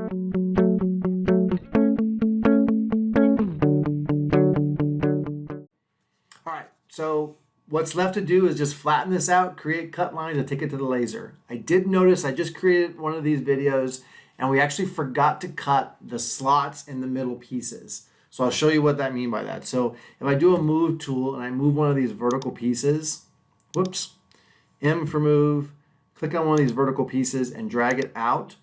All right, so what's left to do is just flatten this out, create cut lines, and take it to the laser. I did notice I just created one of these videos and we actually forgot to cut the slots in the middle pieces. So I'll show you what that mean by that. So if I do a move tool and I move one of these vertical pieces, whoops, M for move, click on one of these vertical pieces and drag it out.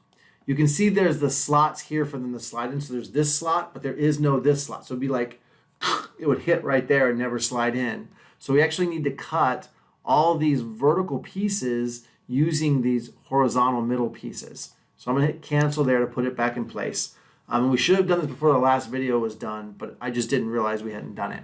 You can see there's the slots here for them to slide in. So there's this slot, but there is no this slot. So it'd be like, it would hit right there and never slide in. So we actually need to cut all these vertical pieces using these horizontal middle pieces. So I'm gonna hit cancel there to put it back in place. We should have done this before the last video was done, but I just didn't realize we hadn't done it.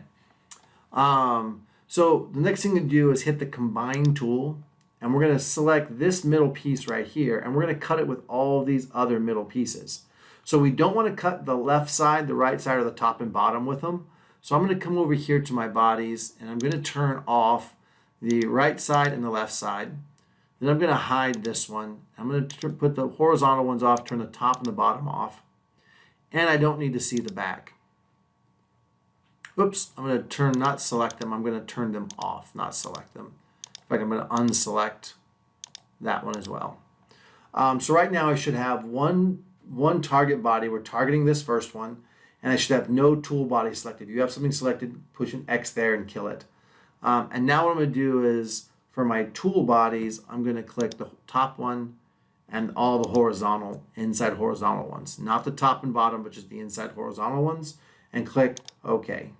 So the next thing to do is hit the combine tool, and we're gonna select this middle piece right here, and we're gonna cut it with all these other middle pieces. So we don't wanna cut the left side, the right side, or the top and bottom with them. So I'm gonna come over here to my bodies, and I'm gonna turn off the right side and the left side. Then I'm gonna hide this one. I'm gonna put the horizontal ones off, turn the top and the bottom off. And I don't need to see the back. Oops, I'm going to not select them. I'm going to turn them off, not select them. In fact, I'm going to unselect that one as well. So right now I should have one target body. We're targeting this first one, and I should have no tool body selected. If you have something selected, push an X there and kill it. And now what I'm going to do is, for my tool bodies, I'm going to click the top one and all the horizontal, inside horizontal ones. Not the top and bottom, but just the inside horizontal ones, and click OK.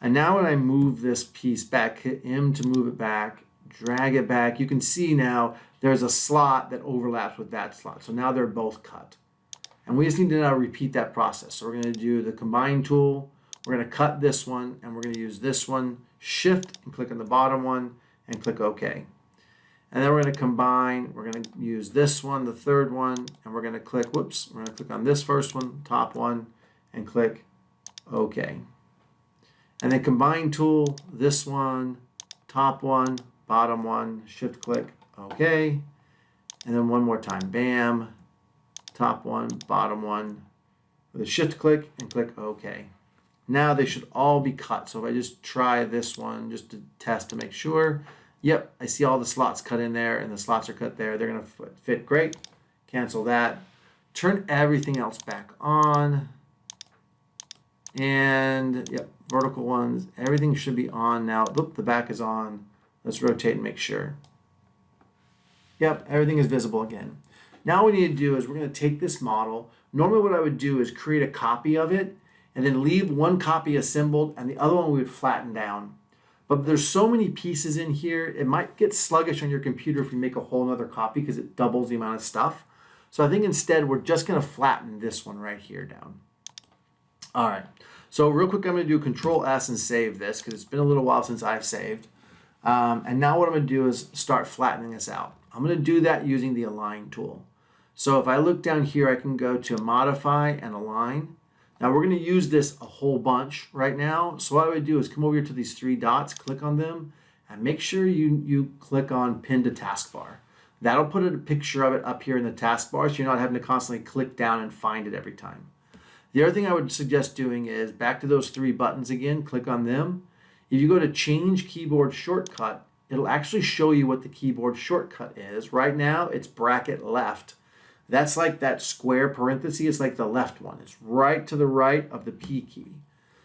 And now when I move this piece back, hit M to move it back, drag it back, you can see now there's a slot that overlaps with that slot. So now they're both cut. And we just need to now repeat that process. So we're going to do the combine tool, we're going to cut this one, and we're going to use this one, shift, and click on the bottom one, and click OK. And then we're going to combine, we're going to use this one, the third one, and we're going to click, whoops, we're going to click on this first one, top one, and click OK. And then combine tool, this one, top one, bottom one, shift click, OK. And then one more time, bam, top one, bottom one, with a shift click and click OK. Now they should all be cut. So if I just try this one just to test to make sure, yep, I see all the slots cut in there and the slots are cut there. They're going to fit great. Cancel that. Turn everything else back on. And yep, vertical ones, everything should be on now. Oop, the back is on. Let's rotate and make sure. Yep, everything is visible again. Now what we need to do is we're going to take this model. Normally what I would do is create a copy of it and then leave one copy assembled and the other one we would flatten down. But there's so many pieces in here, it might get sluggish on your computer if you make a whole other copy because it doubles the amount of stuff. So I think instead we're just going to flatten this one right here down. All right, so real quick I'm going to do Control S and save this because it's been a little while since I've saved. And now what I'm going to do is start flattening this out. I'm going to do that using the Align tool. So if I look down here, I can go to Modify and Align. Now we're going to use this a whole bunch right now. So what I would do is come over here to these three dots, click on them, and make sure you click on Pin to Taskbar. That'll put a picture of it up here in the taskbar so you're not having to constantly click down and find it every time. The other thing I would suggest doing is back to those three buttons again, click on them. If you go to Change Keyboard Shortcut, it'll actually show you what the keyboard shortcut is. Right now, it's bracket left. That's like that square parenthesis. It's like the left one. It's right to the right of the P key.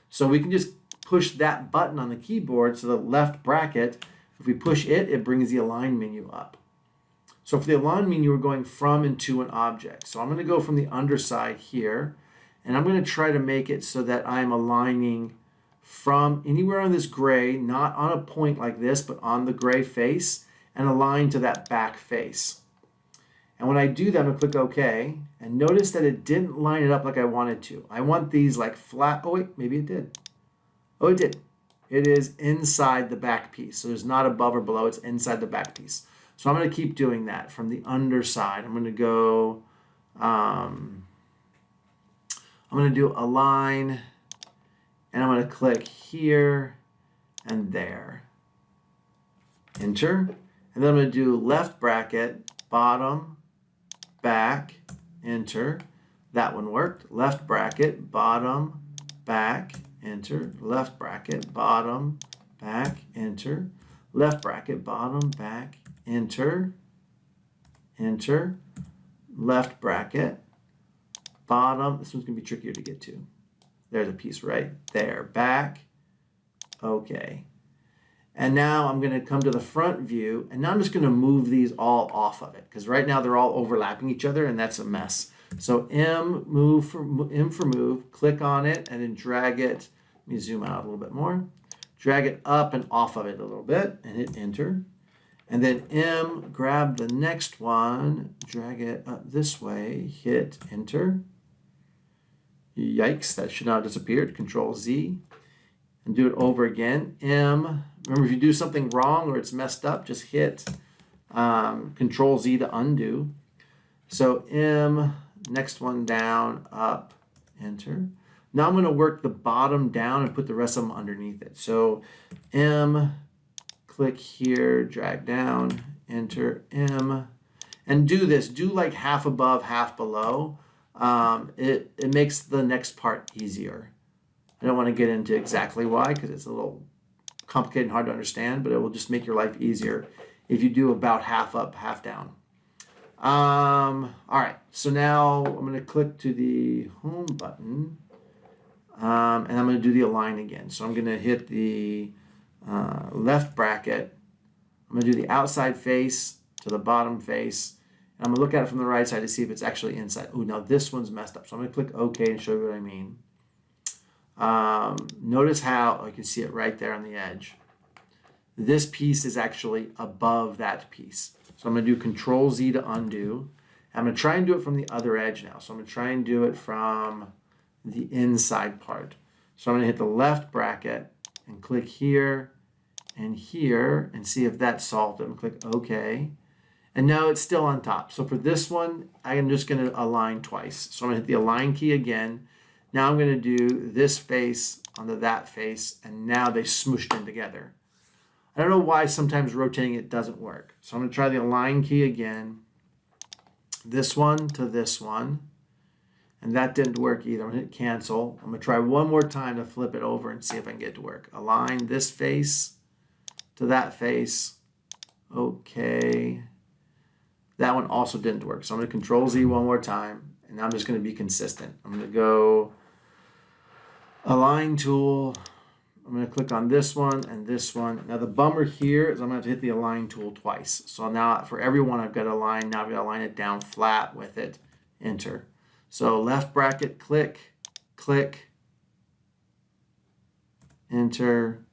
So we can just push that button on the keyboard, so the left bracket, if we push it, it brings the Align menu up. So for the Align menu, we're going from and to an object. So I'm going to go from the underside here, and I'm going to try to make it so that I'm aligning from anywhere on this gray, not on a point like this, but on the gray face, and align to that back face. And when I do that, I'm going to click OK, and notice that it didn't line it up like I wanted to. I want these like flat. Oh, wait, maybe it did. Oh, it did. It is inside the back piece. So there's not above or below. It's inside the back piece. So I'm going to keep doing that from the underside. I'm going to go, I'm going to do Align, and I'm going to click here and there. Enter. And then I'm going to do left bracket, bottom, back, enter. That one worked. Left bracket, bottom, back, enter. Left bracket, bottom, back, enter. Left bracket, bottom, back, enter, enter. Left bracket, bottom. This one's going to be trickier to get to. There's a piece right there. Back, okay. And now I'm going to come to the front view, and now I'm just going to move these all off of it, because right now they're all overlapping each other, and that's a mess. So M for move, click on it, and then drag it. Let me zoom out a little bit more. Drag it up and off of it a little bit, and hit enter. And then M, grab the next one, drag it up this way, hit enter. Yikes, that should not have disappeared. Control Z. And do it over again. M, remember if you do something wrong or it's messed up, just hit Control Z to undo. So M, next one down, up, enter. Now I'm going to work the bottom down and put the rest of them underneath it. So M, click here, drag down, enter M. And do this, do like half above, half below. It makes the next part easier. I don't want to get into exactly why, because it's a little complicated and hard to understand, but it will just make your life easier if you do about half up, half down. All right, so now I'm going to click to the home button, and I'm going to do the align again. So I'm going to hit the left bracket. I'm going to do the outside face to the bottom face, and I'm going to look at it from the right side to see if it's actually inside. Oh, now this one's messed up, so I'm going to click OK and show you what I mean. Notice how, you can see it right there on the edge. This piece is actually above that piece. So I'm going to do Control Z to undo. I'm going to try and do it from the other edge now. So I'm going to try and do it from the inside part. So I'm going to hit the left bracket and click here and see if that solved it. And click OK. And now it's still on top. So for this one, I am just going to align twice. So I'm going to hit the align key again. Now I'm going to do this face onto that face, and now they smooshed in together. I don't know why sometimes rotating it doesn't work. So I'm going to try the align key again. This one to this one. And that didn't work either. I'm going to hit cancel. I'm going to try one more time to flip it over and see if I can get it to work. Align this face to that face. Okay. That one also didn't work. So I'm going to Control Z one more time. And now I'm just going to be consistent. I'm going to go Align tool. I'm going to click on this one and this one. Now the bummer here is I'm going to have to hit the align tool twice. So now for every one I've got to align. Now I've got to align it down flat with it. Enter. So left bracket, click, click, enter,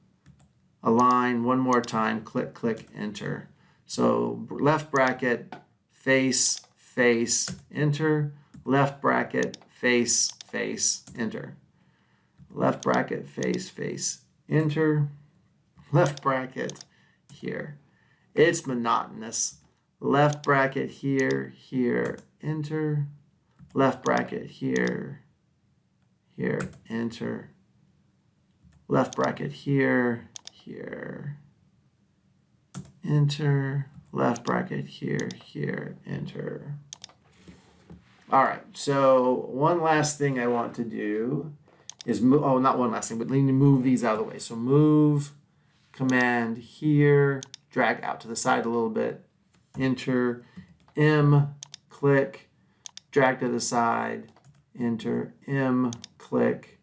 align one more time, click, click, enter. So left bracket, face, face, enter, left bracket, face, face, enter. Left bracket, face, face, enter, left bracket, here. It's monotonous. Left bracket here, here, enter, left bracket here, here, enter, left bracket here, here, enter, left bracket here, here, enter. All right, so one last thing I want to do is move, oh, not one last thing, but let me move these out of the way. So move, command here, drag out to the side a little bit, enter, M, click, drag to the side, enter, M, click,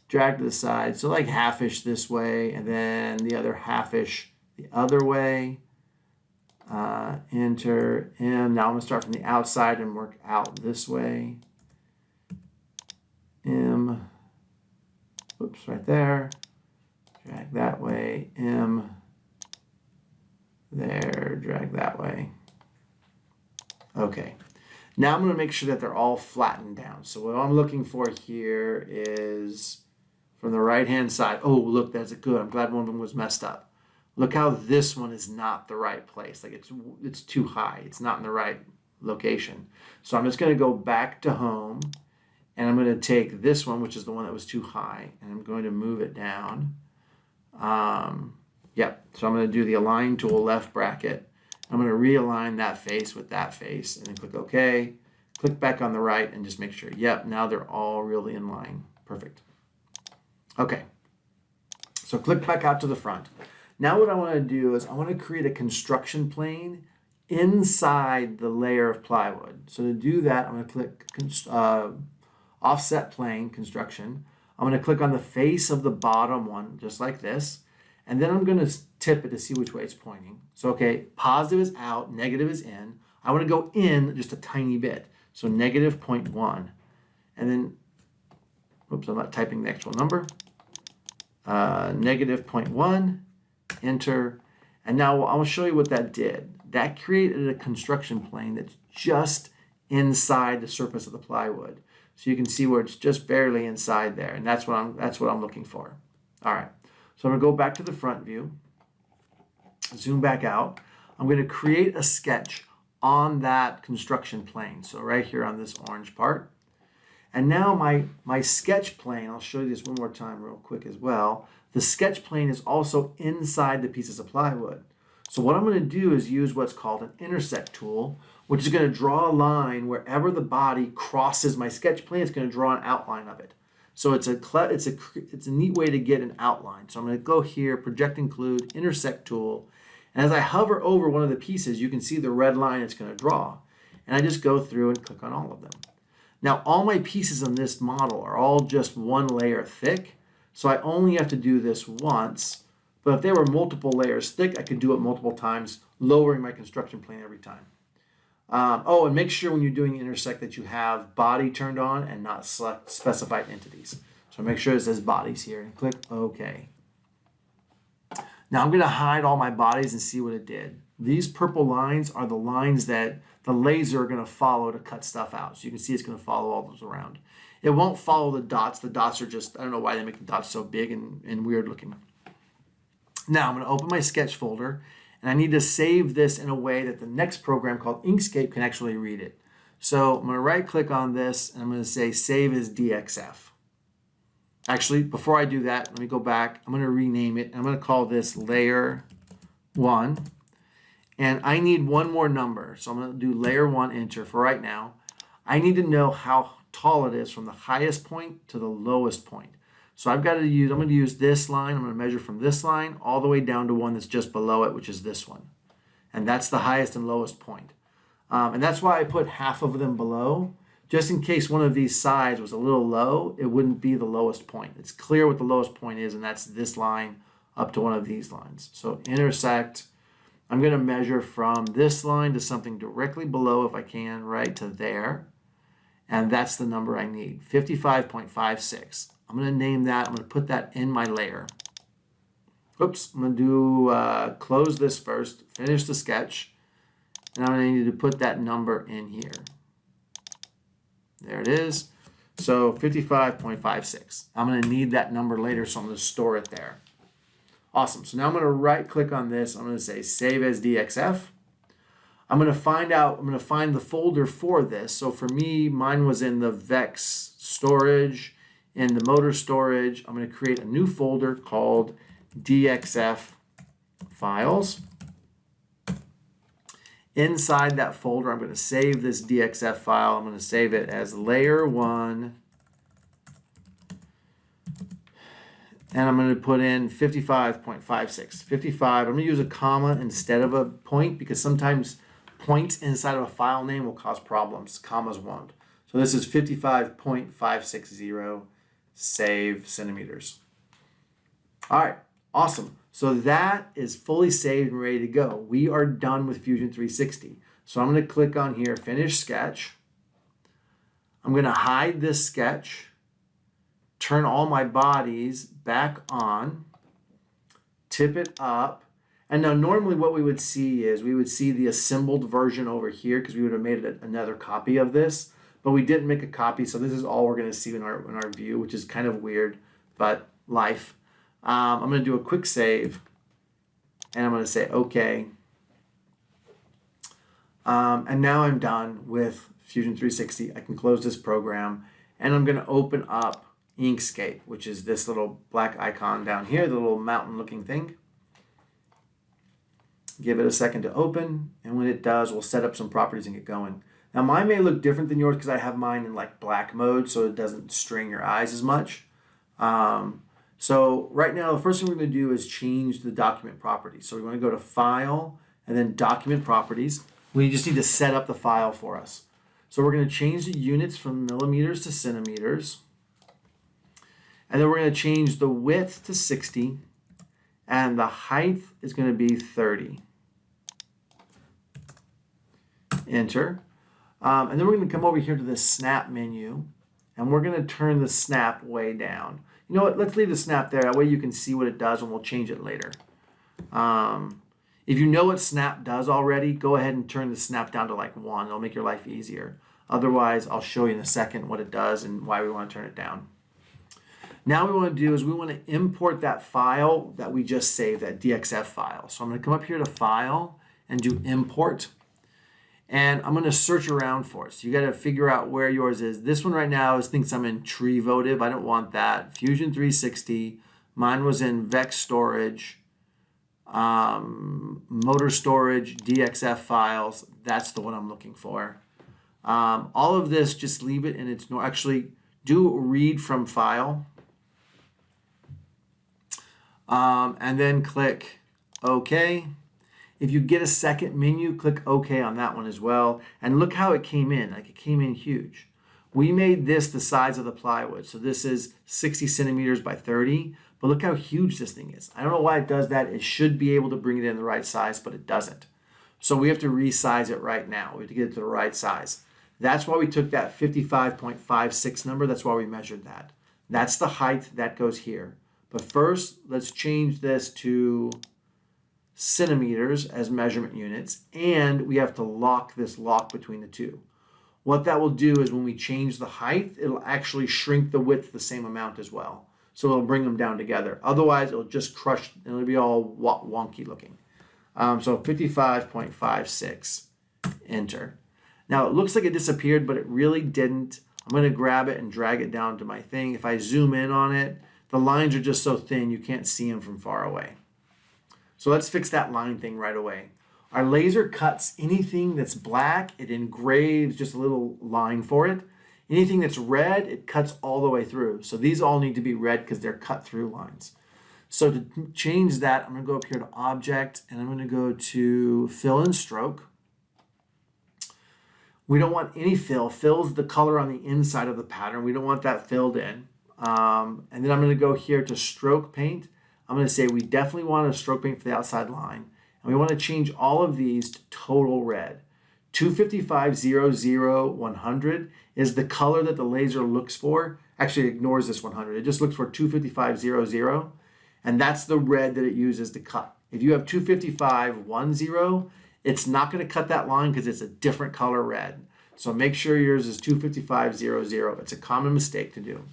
drag to the side. So like half-ish this way, and then the other half-ish the other way. Enter, M. Now I'm going to start from the outside and work out this way. M. Oops, right there. Drag that way. M. There. Drag that way. Okay. Now I'm going to make sure that they're all flattened down. So what I'm looking for here is from the right-hand side. Oh, look, that's good. I'm glad one of them was messed up. Look how this one is not the right place. Like it's too high. It's not in the right location. So I'm just going to go back to home, and I'm going to take this one, which is the one that was too high, and I'm going to move it down. Yep. So I'm going to do the align tool, left bracket. I'm going to realign that face with that face, and then click OK. Click back on the right and just make sure. Yep, now they're all really in line. Perfect. Okay, so click back out to the front. Now what I want to do is I want to create a construction plane inside the layer of plywood. So to do that, I'm going to click offset plane construction. I'm going to click on the face of the bottom one, just like this. And then I'm going to tip it to see which way it's pointing. So, okay, positive is out, negative is in. I want to go in just a tiny bit. So negative 0.1. And then, oops, I'm not typing the actual number. Negative 0.1, enter. And now I'll show you what that did. That created a construction plane that's just inside the surface of the plywood. So you can see where it's just barely inside there. And that's what I'm looking for. All right. So I'm going to go back to the front view, zoom back out. I'm going to create a sketch on that construction plane. So right here on this orange part. And now my sketch plane, I'll show you this one more time real quick as well. The sketch plane is also inside the pieces of plywood. So what I'm going to do is use what's called an intersect tool, which is going to draw a line wherever the body crosses my sketch plane. It's going to draw an outline of it. So it's a neat way to get an outline. So I'm going to go here, project include, intersect tool. And as I hover over one of the pieces, you can see the red line it's going to draw. And I just go through and click on all of them. Now all my pieces in this model are all just one layer thick. So I only have to do this once. But if they were multiple layers thick, I could do it multiple times, lowering my construction plane every time. Oh, and make sure when you're doing intersect that you have body turned on and not select specified entities. So make sure it says bodies here and click OK. Now I'm going to hide all my bodies and see what it did. These purple lines are the lines that the laser are going to follow to cut stuff out. So you can see it's going to follow all those around. It won't follow the dots. The dots are just, I don't know why they make the dots so big and weird looking. Now I'm going to open my sketch folder, and I need to save this in a way that the next program called Inkscape can actually read it. So I'm going to right click on this and I'm going to say save as DXF. Actually, before I do that, let me go back. I'm going to rename it. I'm going to call this layer 1. And I need one more number. So I'm going to do layer 1, enter for right now. I need to know how tall it is from the highest point to the lowest point. So I'm going to use this line. I'm going to measure from this line all the way down to one that's just below it, which is this one. And that's the highest and lowest point. And that's why I put half of them below. Just in case one of these sides was a little low, it wouldn't be the lowest point. It's clear what the lowest point is, and that's this line up to one of these lines. So intersect, I'm going to measure from this line to something directly below, if I can, right to there. And that's the number I need, 55.56. I'm going to name that. I'm going to put that in my layer. Oops, I'm going to do close this first, finish the sketch, and I'm going to need to put that number in here. There it is. So 55.56. I'm going to need that number later, so I'm going to store it there. Awesome. So now I'm going to right click on this. I'm going to say save as DXF. I'm going to find the folder for this. So for me, mine was in the Vex storage, in the motor storage. I'm going to create a new folder called DXF files. Inside that folder, I'm going to save this DXF file. I'm going to save it as layer 1. And I'm going to put in 55.56. 55, I'm going to use a comma instead of a point because sometimes points inside of a file name will cause problems. Commas won't. So this is 55.560, save centimeters. All right, awesome. So that is fully saved and ready to go. We are done with Fusion 360. So I'm going to click on here, Finish Sketch. I'm going to hide this sketch, turn all my bodies back on, tip it up. And now normally what we would see is we would see the assembled version over here because we would have made another copy of this. But we didn't make a copy, so this is all we're going to see in our view, which is kind of weird, but life. I'm going to do a quick save, and I'm going to say OK. And now I'm done with Fusion 360. I can close this program, and I'm going to open up Inkscape, which is this little black icon down here, the little mountain-looking thing. Give it a second to open, and when it does, we'll set up some properties and get going. Now mine may look different than yours because I have mine in like black mode so it doesn't strain your eyes as much. So right now the first thing we're going to do is change the document properties. So we want to go to File and then Document Properties. We just need to set up the file for us. So we're going to change the units from millimeters to centimeters. And then we're going to change the width to 60 and the height is going to be 30. Enter. And then we're going to come over here to the snap menu and we're going to turn the snap way down. You know what? Let's leave the snap there. That way you can see what it does and we'll change it later. If you know what snap does already, go ahead and turn the snap down to like 1. It'll make your life easier. Otherwise, I'll show you in a second what it does and why we want to turn it down. Now what we want to do is we want to import that file that we just saved, that DXF file. So I'm going to come up here to File and do Import. And I'm going to search around for it. So you got to figure out where yours is. This one right now thinks I'm in Tree Votive. I don't want that. Fusion 360. Mine was in Vex Storage, Motor Storage, DXF files. That's the one I'm looking for. All of this, just leave it in its normal. Actually, do read from file. And then click OK. If you get a second menu, click OK on that one as well. And look how it came in. Like it came in huge. We made this the size of the plywood. So this is 60 centimeters by 30. But look how huge this thing is. I don't know why it does that. It should be able to bring it in the right size, but it doesn't. So we have to resize it right now. We have to get it to the right size. That's why we took that 55.56 number. That's why we measured that. That's the height that goes here. But first, let's change this to centimeters as measurement units, and we have to lock this lock between the two. What that will do is when we change the height, it'll actually shrink the width the same amount as well. So it'll bring them down together. Otherwise, it'll just crush, and it'll be all wonky looking. So 55.56, enter. Now it looks like it disappeared, but it really didn't. I'm going to grab it and drag it down to my thing. If I zoom in on it, the lines are just so thin you can't see them from far away. So let's fix that line thing right away. Our laser cuts anything that's black, it engraves just a little line for it. Anything that's red, it cuts all the way through. So these all need to be red because they're cut through lines. So to change that, I'm going to go up here to Object and I'm going to go to Fill and Stroke. We don't want any fill. Fill's the color on the inside of the pattern. We don't want that filled in. And then I'm going to go here to Stroke Paint. I'm going to say we definitely want a stroke paint for the outside line. And we want to change all of these to total red. 255, 00, 100 is the color that the laser looks for. Actually, it ignores this 100. It just looks for 255, 00. And that's the red that it uses to cut. If you have 255, 10, it's not going to cut that line because it's a different color red. So make sure yours is 255, 00. It's a common mistake to do.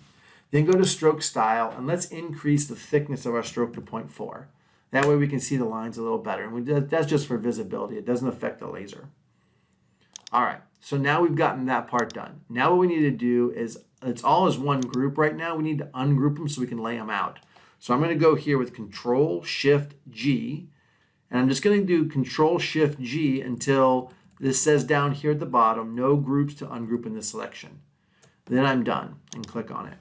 Then go to Stroke Style, and let's increase the thickness of our stroke to 0.4. That way we can see the lines a little better. And that's just for visibility. It doesn't affect the laser. All right, so now we've gotten that part done. Now what we need to do is, it's all as one group right now. We need to ungroup them so we can lay them out. So I'm going to go here with Control-Shift-G, and I'm just going to do Control-Shift-G until this says down here at the bottom, no groups to ungroup in this selection. Then I'm done, and click on it.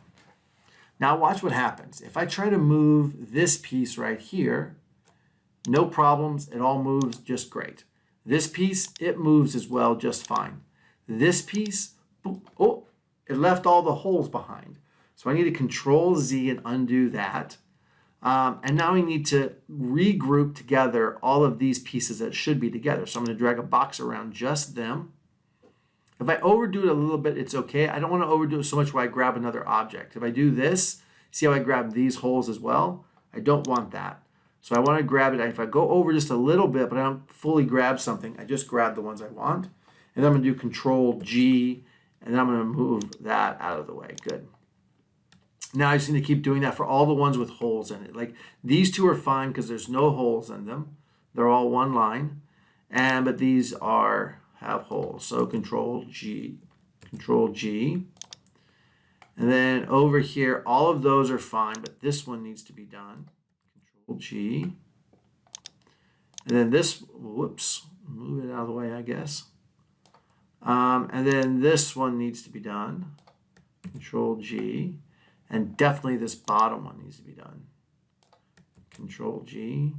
Now watch what happens. If I try to move this piece right here, no problems, it all moves just great. This piece, it moves as well just fine. This piece, oh, it left all the holes behind. So I need to Control-Z and undo that. And now we need to regroup together all of these pieces that should be together. So I'm going to drag a box around just them. If I overdo it a little bit, it's okay. I don't want to overdo it so much where I grab another object. If I do this, see how I grab these holes as well? I don't want that. So I want to grab it. If I go over just a little bit, but I don't fully grab something, I just grab the ones I want. And then I'm going to do Control-G, and then I'm going to move that out of the way. Good. Now I just need to keep doing that for all the ones with holes in it. Like these two are fine because there's no holes in them. They're all one line. But these have holes. So Control-G, Control-G. And then over here, all of those are fine, but this one needs to be done. Control-G. And then this, whoops, move it out of the way, I guess. And then this one needs to be done. Control G. And definitely this bottom one needs to be done. Control G.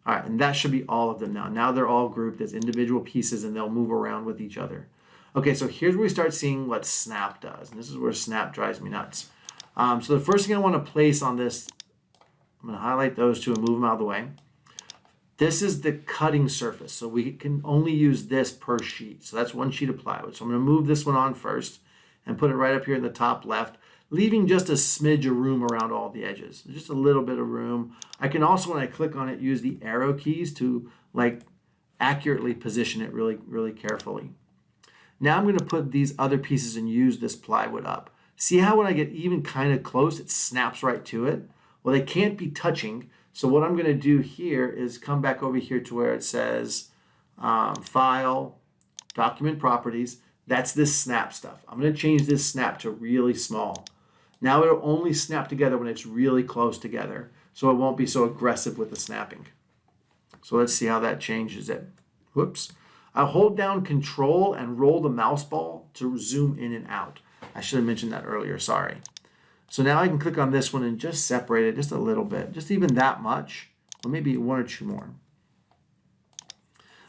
All right, and that should be all of them now. Now they're all grouped as individual pieces and they'll move around with each other. Okay, so here's where we start seeing what snap does. And this is where snap drives me nuts. So the first thing I want to place on this, I'm going to highlight those two and move them out of the way. This is the cutting surface. So we can only use this per sheet. So that's one sheet of plywood. So I'm going to move this one on first and put it right up here in the top left, leaving just a smidge of room around all the edges. Just a little bit of room. I can also, when I click on it, use the arrow keys to like accurately position it really, really carefully. Now I'm going to put these other pieces and use this plywood up. See how when I get even kind of close, it snaps right to it? Well, they can't be touching. So what I'm going to do here is come back over here to where it says File, Document Properties. That's this snap stuff. I'm going to change this snap to really small. Now it'll only snap together when it's really close together, so it won't be so aggressive with the snapping. So let's see how that changes it. Whoops. I'll hold down Control and roll the mouse ball to zoom in and out. I should have mentioned that earlier, sorry. So now I can click on this one and just separate it just a little bit, just even that much, or maybe one or two more.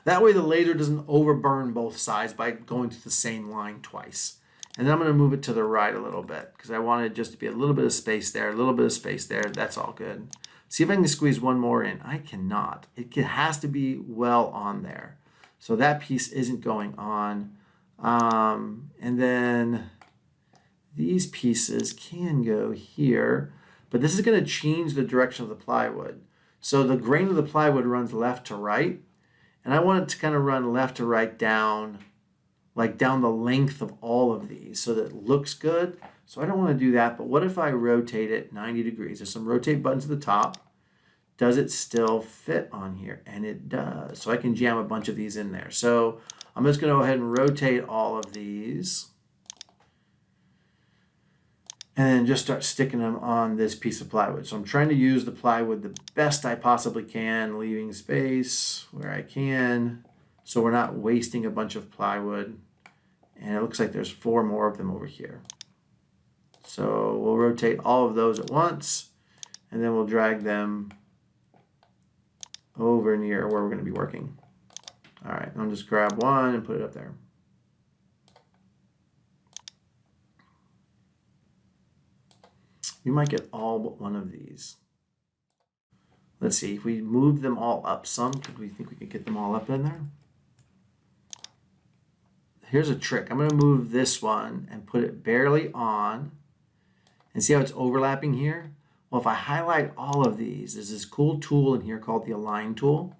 That way the laser doesn't overburn both sides by going to the same line twice. And then I'm going to move it to the right a little bit because I want it just to be a little bit of space there, a little bit of space there. That's all good. See if I can squeeze one more in. I cannot. It has to be well on there. So that piece isn't going on. And then these pieces can go here, but this is going to change the direction of the plywood. So the grain of the plywood runs left to right, and I want it to kind of run left to right down, like down the length of all of these so that it looks good. So I don't want to do that, but what if I rotate it 90 degrees? There's some rotate buttons at the top. Does it still fit on here? And it does. So I can jam a bunch of these in there. So I'm just going to go ahead and rotate all of these and then just start sticking them on this piece of plywood. So I'm trying to use the plywood the best I possibly can, leaving space where I can so we're not wasting a bunch of plywood. And it looks like there's 4 more of them over here. So we'll rotate all of those at once, and then we'll drag them over near where we're going to be working. All right, I'll just grab one and put it up there. We might get all but one of these. Let's see, if we move them all up some, could we think we could get them all up in there? Here's a trick. I'm going to move this one and put it barely on. And see how it's overlapping here? Well, if I highlight all of these, there's this cool tool in here called the Align tool.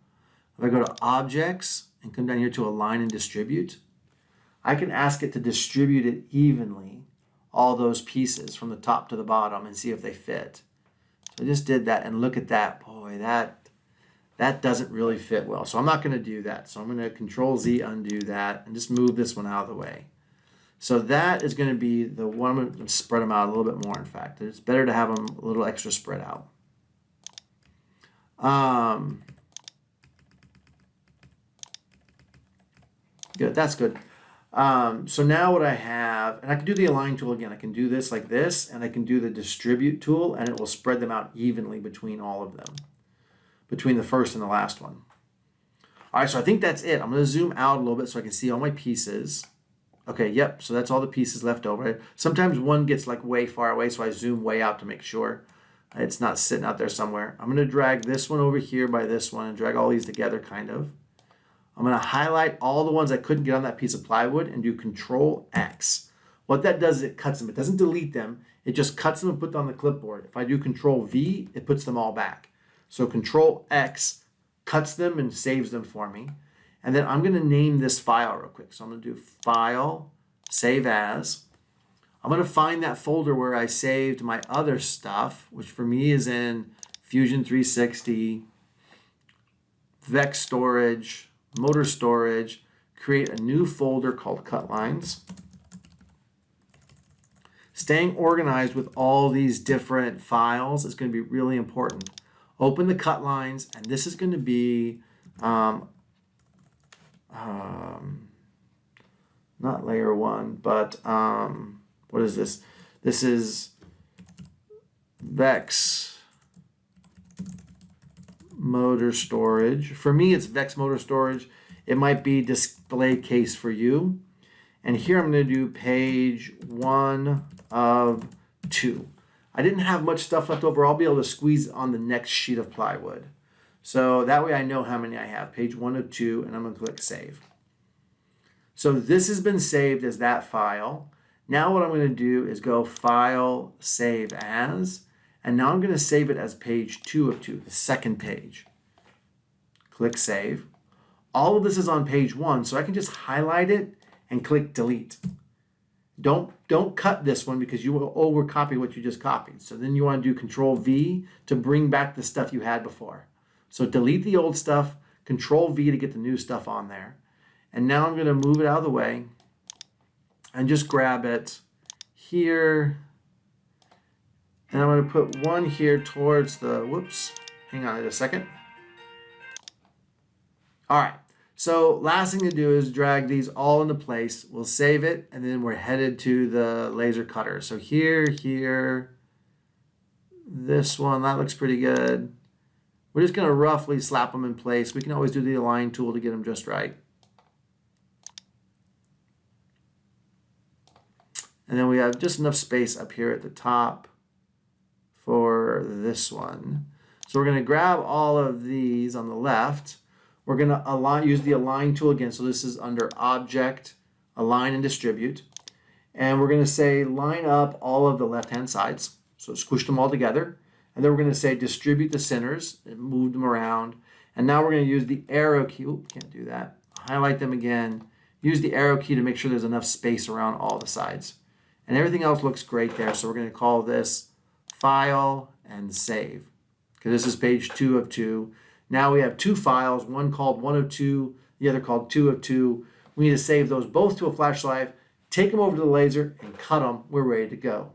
If I go to Objects and come down here to Align and Distribute, I can ask it to distribute it evenly, all those pieces from the top to the bottom, and see if they fit. So I just did that, and look at that. Boy, that doesn't really fit well. So I'm not going to do that. So I'm going to Control Z, undo that, and just move this one out of the way. So that is going to be the one. I'm going to spread them out a little bit more, in fact. It's better to have them a little extra spread out. Good, that's good. So now what I have, and I can do the Align tool again. I can do this like this, and I can do the Distribute tool, and it will spread them out evenly between all of them, between the first and the last one. All right, so I think that's it. I'm going to zoom out a little bit so I can see all my pieces. Okay, yep, so that's all the pieces left over. Sometimes one gets like way far away, so I zoom way out to make sure it's not sitting out there somewhere. I'm going to drag this one over here by this one and drag all these together, kind of. I'm going to highlight all the ones I couldn't get on that piece of plywood and do Control X. What that does is it cuts them. It doesn't delete them. It just cuts them and puts them on the clipboard. If I do Control V, it puts them all back. So Control X cuts them and saves them for me. And then I'm going to name this file real quick. So I'm going to do File, Save As. I'm going to find that folder where I saved my other stuff, which for me is in Fusion 360, Vex Storage, Motor Storage. Create a new folder called Cut Lines. Staying organized with all these different files is going to be really important. Open the cut lines, and this is going to be not layer 1, but what is this? This is Vex motor storage. For me, it's Vex motor storage. It might be display case for you. And here I'm going to do page 1 of 2. I didn't have much stuff left over. I'll be able to squeeze on the next sheet of plywood. So that way I know how many I have. Page 1 of 2, and I'm going to click save. So this has been saved as that file. Now what I'm going to do is go File, Save As, and now I'm going to save it as page 2 of 2, the second page. Click Save. All of this is on page 1, so I can just highlight it and click Delete. Don't cut this one because you will overcopy what you just copied. So then you want to do Control V to bring back the stuff you had before. So delete the old stuff, Control V to get the new stuff on there. And now I'm going to move it out of the way and just grab it here. And I'm going to put one here towards the, whoops, hang on a second. All right, so last thing to do is drag these all into place. We'll save it, and then we're headed to the laser cutter. So here, this one, that looks pretty good. We're just going to roughly slap them in place. We can always do the align tool to get them just right. And then we have just enough space up here at the top for this one. So we're going to grab all of these on the left. We're going to use the align tool again. So this is under Object, Align and Distribute. And we're going to say line up all of the left-hand sides. So squish them all together. And then we're going to say distribute the centers and move them around. And now we're going to use the arrow key. Oops, can't do that. Highlight them again. Use the arrow key to make sure there's enough space around all the sides. And everything else looks great there. So we're going to call this File and Save. Because this is page 2 of 2. Now we have 2 files, one called 1 of 2, the other called 2 of 2. We need to save those both to a flash drive, take them over to the laser, and cut them. We're ready to go.